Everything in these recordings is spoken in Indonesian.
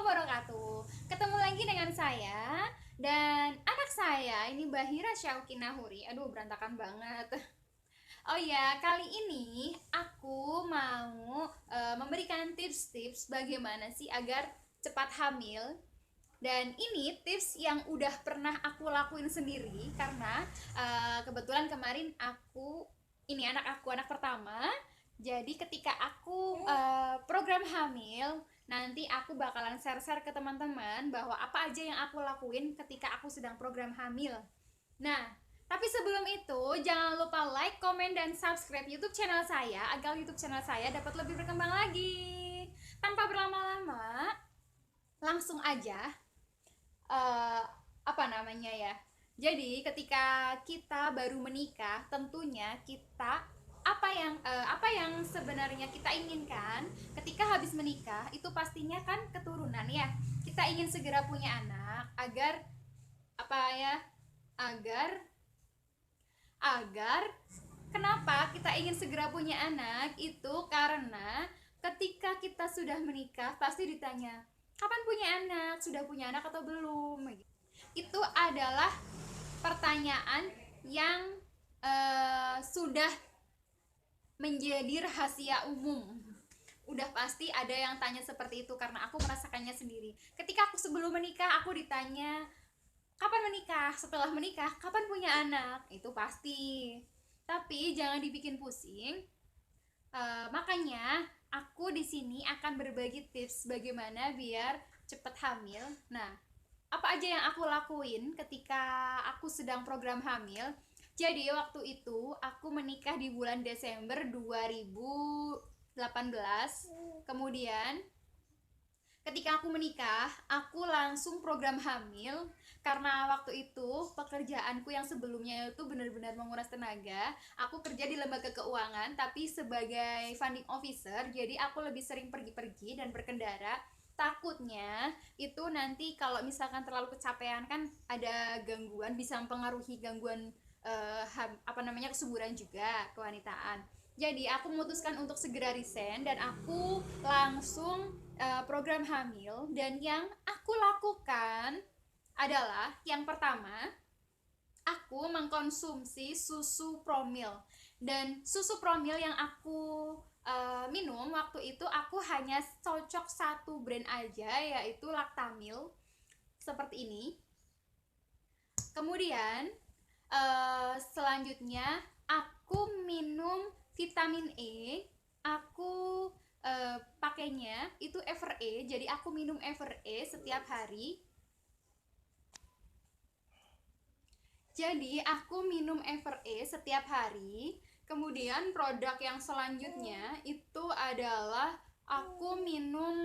wabarakatuh. Ketemu lagi dengan saya dan anak saya ini Bahira Syauki Nahuri. Aduh, berantakan banget. Oh ya, kali ini aku mau memberikan tips-tips bagaimana sih agar cepat hamil. Dan ini tips yang udah pernah aku lakuin sendiri karena kebetulan kemarin ini anak pertama. Jadi ketika aku program hamil, nanti aku bakalan share-share ke teman-teman bahwa apa aja yang aku lakuin ketika aku sedang program hamil. Nah, tapi sebelum itu jangan lupa like, komen, dan subscribe YouTube channel saya agar YouTube channel saya dapat lebih berkembang lagi. Tanpa berlama-lama, langsung aja apa namanya ya. Jadi ketika kita baru menikah, tentunya kita apa yang sebenarnya kita inginkan ketika habis menikah itu pastinya kan keturunan ya. Kita ingin segera punya anak agar apa ya? Agar kenapa kita ingin segera punya anak itu karena ketika kita sudah menikah pasti ditanya kapan punya anak, sudah punya anak atau belum. Itu adalah pertanyaan yang sudah menjadi rahasia umum. Udah pasti ada yang tanya seperti itu karena aku merasakannya sendiri. Ketika aku sebelum menikah aku ditanya kapan menikah, setelah menikah kapan punya anak, itu pasti. Tapi jangan dibikin pusing. Makanya aku di sini akan berbagi tips bagaimana biar cepet hamil. Nah, apa aja yang aku lakuin ketika aku sedang program hamil. Jadi waktu itu aku menikah di bulan Desember 2018. Kemudian ketika aku menikah, aku langsung program hamil karena waktu itu pekerjaanku yang sebelumnya itu benar-benar menguras tenaga. Aku kerja di lembaga keuangan tapi sebagai funding officer, jadi aku lebih sering pergi-pergi dan berkendara. Takutnya itu nanti kalau misalkan terlalu kecapean kan ada gangguan, bisa mempengaruhi gangguan kesuburan juga, kewanitaan. Jadi aku memutuskan untuk segera resign dan aku langsung program hamil. Dan yang aku lakukan adalah yang pertama, aku mengkonsumsi susu promil. Dan susu promil yang aku minum waktu itu aku hanya cocok satu brand aja, yaitu Lactamil seperti ini. Kemudian selanjutnya aku minum vitamin E. Aku pakainya itu Evere, jadi aku minum Evere setiap hari. Kemudian produk yang selanjutnya itu adalah aku minum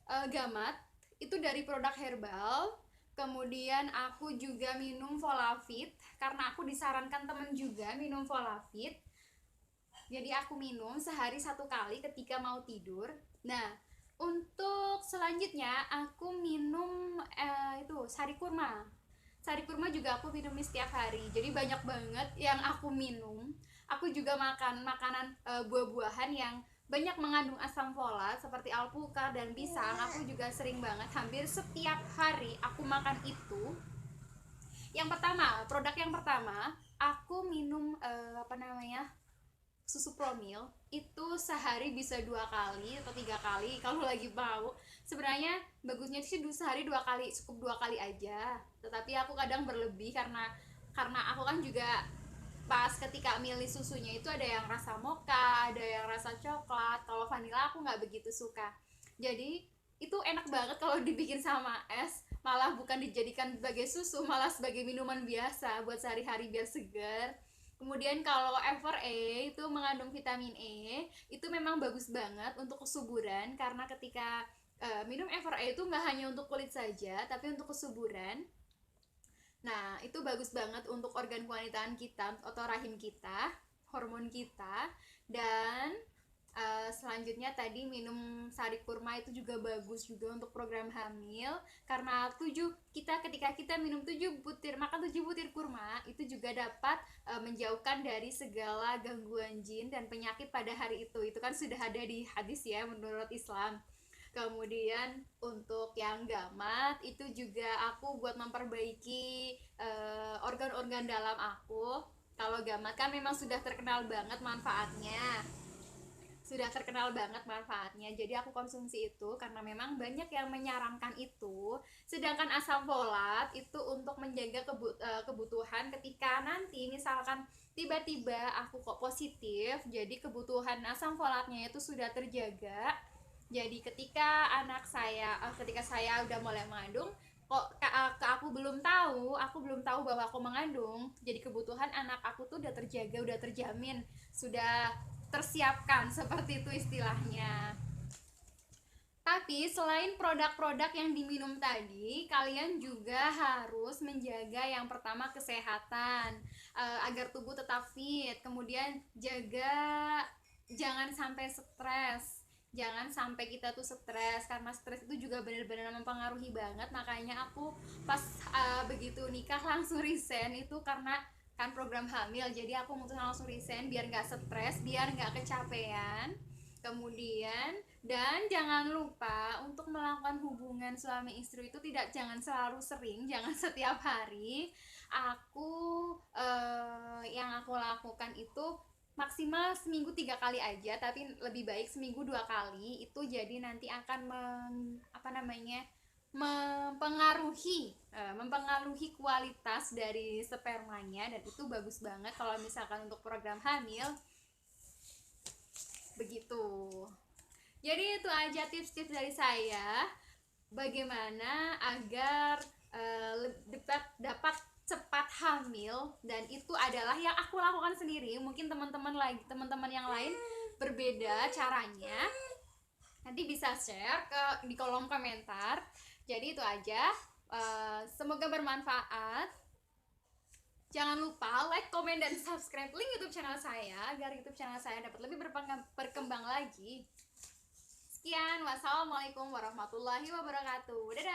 Gamat, itu dari produk herbal. Kemudian aku juga minum Volavit karena aku disarankan temen juga minum Volavit. Jadi aku minum sehari 1 kali ketika mau tidur. Nah, untuk selanjutnya aku minum itu sari kurma. Sari kurma juga aku minum setiap hari. Jadi banyak banget yang aku minum. Aku juga makan makanan buah-buahan yang banyak mengandung asam folat seperti alpukat dan pisang. Aku juga sering banget, hampir setiap hari aku makan itu. Produk yang pertama, aku minum susu promil itu sehari bisa 2 kali atau 3 kali kalau lagi mau. Sebenarnya bagusnya sih sehari 2 kali, cukup 2 kali aja. Tetapi aku kadang berlebih karena aku kan juga pas ketika milih susunya itu ada yang rasa mocha, ada yang rasa coklat. Kalau vanilla aku nggak begitu suka. Jadi itu enak banget kalau dibikin sama es, malah bukan dijadikan sebagai susu, malah sebagai minuman biasa buat sehari-hari biar segar. Kemudian kalau Evere itu mengandung vitamin E, itu memang bagus banget untuk kesuburan karena ketika minum Evere itu nggak hanya untuk kulit saja, tapi untuk kesuburan. Nah, itu bagus banget untuk organ kewanitaan kita, atau rahim kita, hormon kita. Dan selanjutnya tadi minum sari kurma itu juga bagus juga untuk program hamil karena ketika kita minum 7 butir kurma itu juga dapat menjauhkan dari segala gangguan jin dan penyakit pada hari itu kan sudah ada di hadis ya menurut Islam. Kemudian untuk yang gamat itu juga aku buat memperbaiki organ-organ dalam aku. Kalau gamat kan memang sudah terkenal banget manfaatnya, sudah terkenal banget manfaatnya, jadi aku konsumsi itu karena memang banyak yang menyarankan itu. Sedangkan asam folat itu untuk menjaga kebutuhan ketika nanti misalkan tiba-tiba aku kok positif, jadi kebutuhan asam folatnya itu sudah terjaga. Jadi ketika saya udah mulai mengandung, kok ke aku belum tahu bahwa aku mengandung, jadi kebutuhan anak aku tuh udah terjaga, udah terjamin, sudah tersiapkan, seperti itu istilahnya. Tapi selain produk-produk yang diminum tadi, kalian juga harus menjaga yang pertama kesehatan, agar tubuh tetap fit. Kemudian jaga jangan sampai stres. Jangan sampai kita tuh stres, karena stres itu juga benar-benar mempengaruhi banget. Makanya aku pas begitu nikah langsung resign itu karena kan program hamil. Jadi aku mutusin langsung resign biar nggak stres, biar nggak kecapean. Kemudian dan jangan lupa untuk melakukan hubungan suami istri itu jangan selalu sering, jangan setiap hari. Yang aku lakukan itu maksimal seminggu 3 kali aja, tapi lebih baik seminggu 2 kali. Itu jadi nanti akan mempengaruhi kualitas dari spermanya, dan itu bagus banget kalau misalkan untuk program hamil. Begitu. Jadi itu aja tips-tips dari saya bagaimana agar dapat cepat hamil, dan itu adalah yang aku lakukan sendiri. Mungkin teman-teman yang lain berbeda caranya. Nanti bisa share di kolom komentar. Jadi itu aja. Semoga bermanfaat. Jangan lupa like, komen, dan subscribe link YouTube channel saya agar YouTube channel saya dapat lebih berkembang lagi. Sekian, wassalamualaikum warahmatullahi wabarakatuh. Dadah.